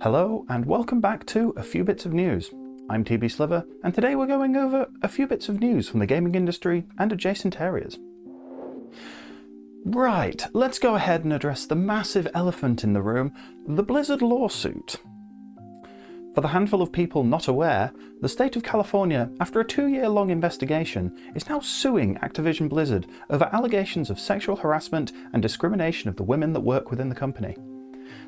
Hello and welcome back to A Few Bits of News. I'm TB Sliver, and today we're going over a few bits of news from the gaming industry and adjacent areas. Right, let's go ahead and address the massive elephant in the room, the Blizzard lawsuit. For the handful of people not aware, the state of California, after a 2-year-long investigation, is now suing Activision Blizzard over allegations of sexual harassment and discrimination of the women that work within the company.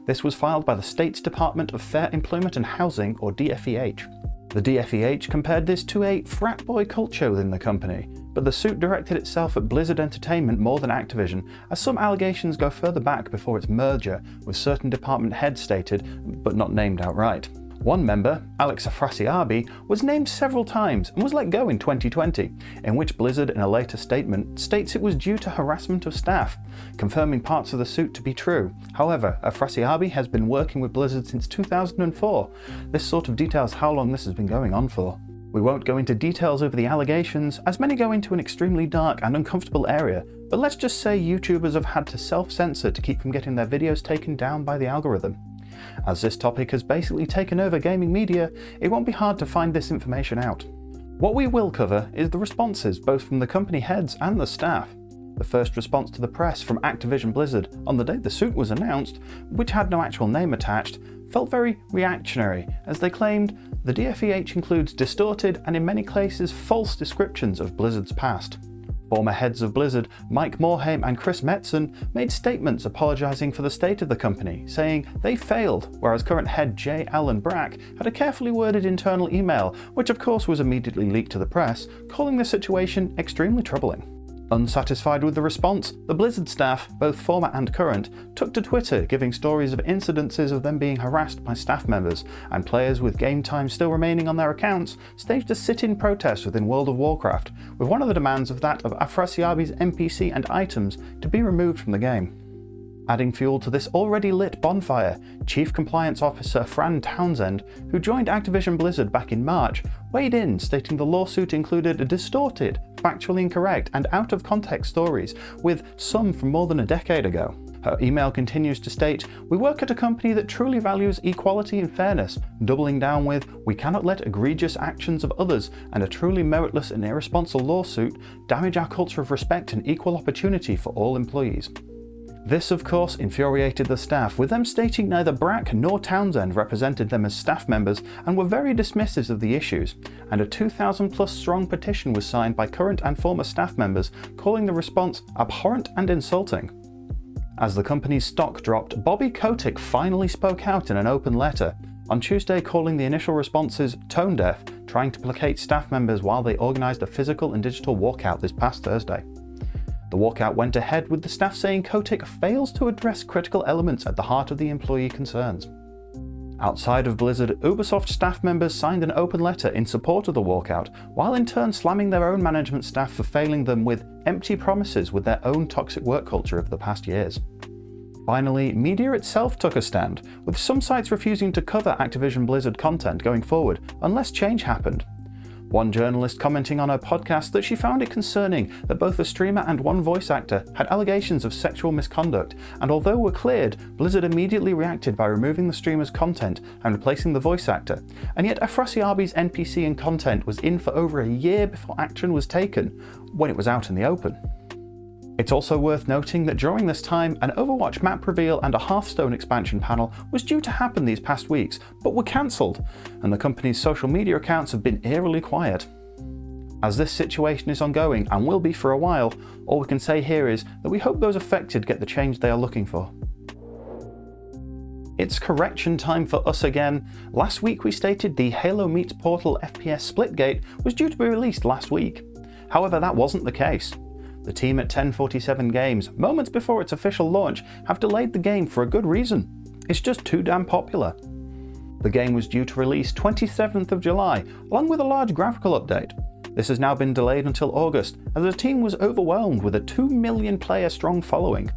This was filed by the state's Department of Fair Employment and Housing, or DFEH. The DFEH compared this to a frat boy culture within the company, but the suit directed itself at Blizzard Entertainment more than Activision, as some allegations go further back before its merger, with certain department heads stated, but not named outright. One member, Alex Afrasiabi, was named several times and was let go in 2020, in which Blizzard in a later statement states it was due to harassment of staff, confirming parts of the suit to be true. However, Afrasiabi has been working with Blizzard since 2004. This sort of details how long this has been going on for. We won't go into details over the allegations, as many go into an extremely dark and uncomfortable area, but let's just say YouTubers have had to self-censor to keep from getting their videos taken down by the algorithm. As this topic has basically taken over gaming media, it won't be hard to find this information out. What we will cover is the responses both from the company heads and the staff. The first response to the press from Activision Blizzard on the day the suit was announced, which had no actual name attached, felt very reactionary, as they claimed the DFEH includes distorted and in many cases false descriptions of Blizzard's past. Former heads of Blizzard, Mike Morhaime and Chris Metzen, made statements apologising for the state of the company, saying they failed, whereas current head J. Allen Brack had a carefully worded internal email, which of course was immediately leaked to the press, calling the situation extremely troubling. Unsatisfied with the response, the Blizzard staff, both former and current, took to Twitter giving stories of incidences of them being harassed by staff members, and players with game time still remaining on their accounts staged a sit-in protest within World of Warcraft, with one of the demands of that of Afrasiabi's NPC and items to be removed from the game. Adding fuel to this already lit bonfire, Chief Compliance Officer Fran Townsend, who joined Activision Blizzard back in March, weighed in, stating the lawsuit included distorted, factually incorrect and out-of-context stories, with some from more than a decade ago. Her email continues to state, "We work at a company that truly values equality and fairness," doubling down with, "We cannot let egregious actions of others and a truly meritless and irresponsible lawsuit damage our culture of respect and equal opportunity for all employees." This, of course, infuriated the staff, with them stating neither Brack nor Townsend represented them as staff members and were very dismissive of the issues, and a 2,000+ strong petition was signed by current and former staff members, calling the response abhorrent and insulting. As the company's stock dropped, Bobby Kotick finally spoke out in an open letter, on Tuesday calling the initial responses tone deaf, trying to placate staff members while they organised a physical and digital walkout this past Thursday. The walkout went ahead with the staff saying Kotick fails to address critical elements at the heart of the employee concerns. Outside of Blizzard, Ubisoft staff members signed an open letter in support of the walkout, while in turn slamming their own management staff for failing them with empty promises with their own toxic work culture of the past years. Finally, media itself took a stand, with some sites refusing to cover Activision Blizzard content going forward unless change happened. One journalist commenting on her podcast that she found it concerning that both the streamer and one voice actor had allegations of sexual misconduct, and although were cleared, Blizzard immediately reacted by removing the streamer's content and replacing the voice actor, and yet Afrasiabi's NPC and content was in for over a year before action was taken, when it was out in the open. It's also worth noting that during this time, an Overwatch map reveal and a Hearthstone expansion panel was due to happen these past weeks, but were cancelled, and the company's social media accounts have been eerily quiet. As this situation is ongoing, and will be for a while, all we can say here is that we hope those affected get the change they are looking for. It's correction time for us again. Last week we stated the Halo Meets Portal FPS Splitgate was due to be released last week. However, that wasn't the case. The team at 1047 Games, moments before its official launch, have delayed the game for a good reason. It's just too damn popular. The game was due to release 27th of July, along with a large graphical update. This has now been delayed until August, as the team was overwhelmed with a 2 million player strong following.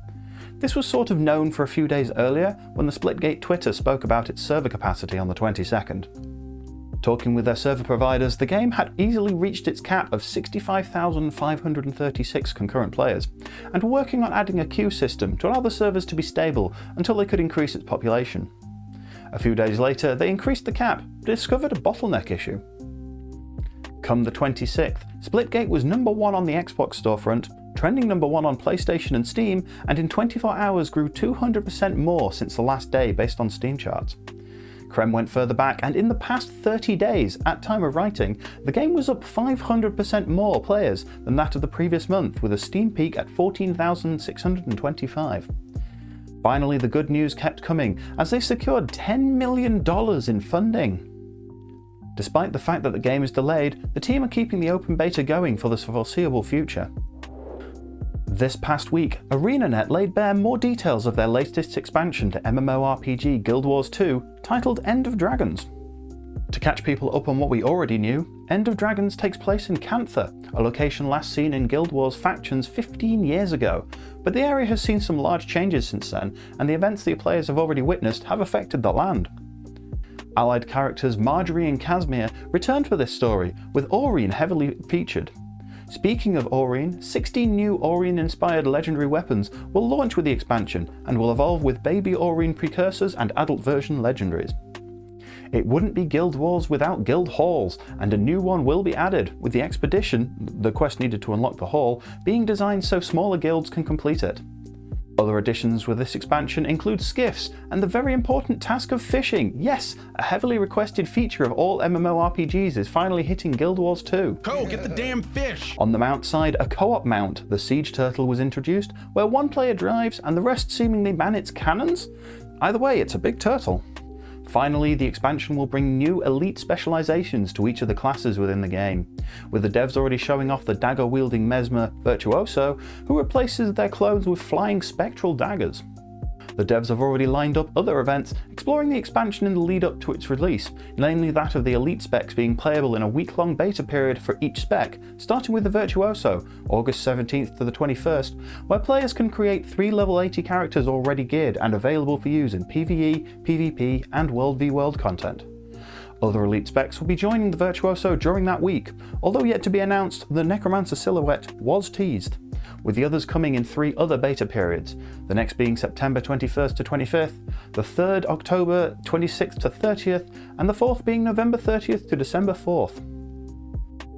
This was sort of known for a few days earlier, when the Splitgate Twitter spoke about its server capacity on the 22nd. Talking with their server providers, the game had easily reached its cap of 65,536 concurrent players, and were working on adding a queue system to allow the servers to be stable until they could increase its population. A few days later, they increased the cap, but discovered a bottleneck issue. Come the 26th, Splitgate was number 1 on the Xbox storefront, trending number 1 on PlayStation and Steam, and in 24 hours grew 200% more since the last day based on Steam charts. Creme went further back, and in the past 30 days, at time of writing, the game was up 500% more players than that of the previous month, with a Steam peak at 14,625. Finally, the good news kept coming, as they secured $10 million in funding. Despite the fact that the game is delayed, the team are keeping the open beta going for the foreseeable future. This past week, ArenaNet laid bare more details of their latest expansion to MMORPG Guild Wars 2, titled End of Dragons. To catch people up on what we already knew, End of Dragons takes place in Cantha, a location last seen in Guild Wars factions 15 years ago, but the area has seen some large changes since then, and the events the players have already witnessed have affected the land. Allied characters Marjorie and Casimir returned for this story, with Aurene heavily featured. Speaking of Aurene, 16 new Aurene-inspired legendary weapons will launch with the expansion, and will evolve with baby Aurene precursors and adult version legendaries. It wouldn't be Guild Wars without guild halls, and a new one will be added, with the expedition, the quest needed to unlock the hall, being designed so smaller guilds can complete it. Other additions with this expansion include skiffs, and the very important task of fishing. Yes, a heavily requested feature of all MMORPGs is finally hitting Guild Wars 2. Go, get the damn fish! On the mount side, a co-op mount, the Siege Turtle, was introduced, where one player drives and the rest seemingly man its cannons. Either way, it's a big turtle. Finally, the expansion will bring new elite specializations to each of the classes within the game, with the devs already showing off the dagger-wielding Mesmer Virtuoso, who replaces their clones with flying spectral daggers. The devs have already lined up other events exploring the expansion in the lead up to its release, namely that of the elite specs being playable in a week-long beta period for each spec, starting with the Virtuoso, August 17th to the 21st, where players can create 3 level 80 characters already geared and available for use in PvE, PvP, and World v World content. Other elite specs will be joining the Virtuoso during that week, although yet to be announced, the Necromancer silhouette was teased, with the others coming in 3 other beta periods, the next being September 21st to 25th, the 3rd October 26th to 30th, and the 4th being November 30th to December 4th.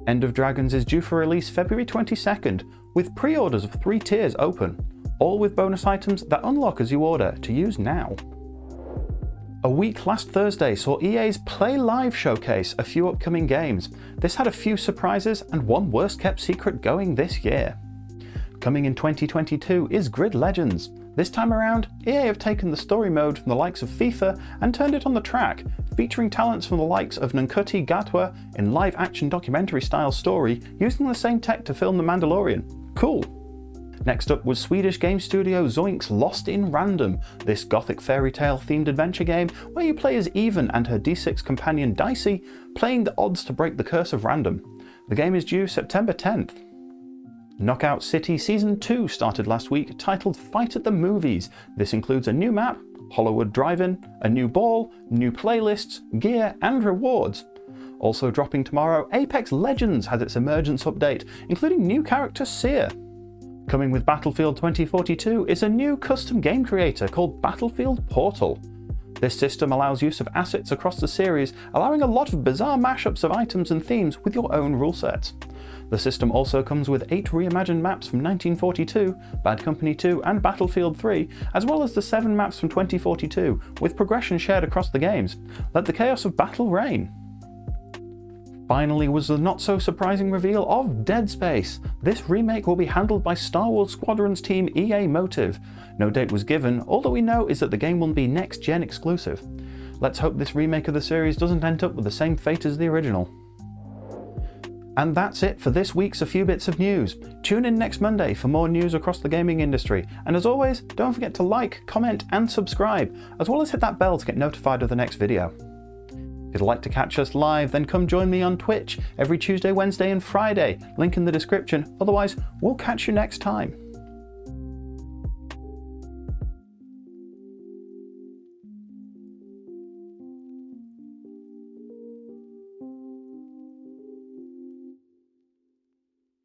End of Dragons is due for release February 22nd, with pre-orders of 3 tiers open, all with bonus items that unlock as you order to use now. A week last Thursday saw EA's Play Live showcase a few upcoming games. This had a few surprises and one worst kept secret going this year. Coming in 2022 is Grid Legends. This time around, EA have taken the story mode from the likes of FIFA and turned it on the track, featuring talents from the likes of Nkuti Gatwa in live-action documentary-style story using the same tech to film The Mandalorian. Cool! Next up was Swedish game studio Zoink's Lost in Random, this gothic fairy tale themed adventure game where you play as Even and her D6 companion Dicey, playing the odds to break the curse of random. The game is due September 10th. Knockout City Season 2 started last week, titled Fight at the Movies. This includes a new map, Hollywood Drive-In, a new ball, new playlists, gear and rewards. Also dropping tomorrow, Apex Legends has its emergence update, including new character Seer. Coming with Battlefield 2042 is a new custom game creator called Battlefield Portal. This system allows use of assets across the series, allowing a lot of bizarre mashups of items and themes with your own rule sets. The system also comes with 8 reimagined maps from 1942, Bad Company 2 and Battlefield 3, as well as the 7 maps from 2042, with progression shared across the games. Let the chaos of battle reign. Finally was the not-so-surprising reveal of Dead Space. This remake will be handled by Star Wars Squadron's team EA Motive. No date was given, all that we know is that the game will be next-gen exclusive. Let's hope this remake of the series doesn't end up with the same fate as the original. And that's it for this week's A Few Bits of News. Tune in next Monday for more news across the gaming industry, and as always, don't forget to like, comment and subscribe, as well as hit that bell to get notified of the next video. If you'd like to catch us live, then come join me on Twitch every Tuesday, Wednesday and Friday, link in the description. Otherwise, we'll catch you next time.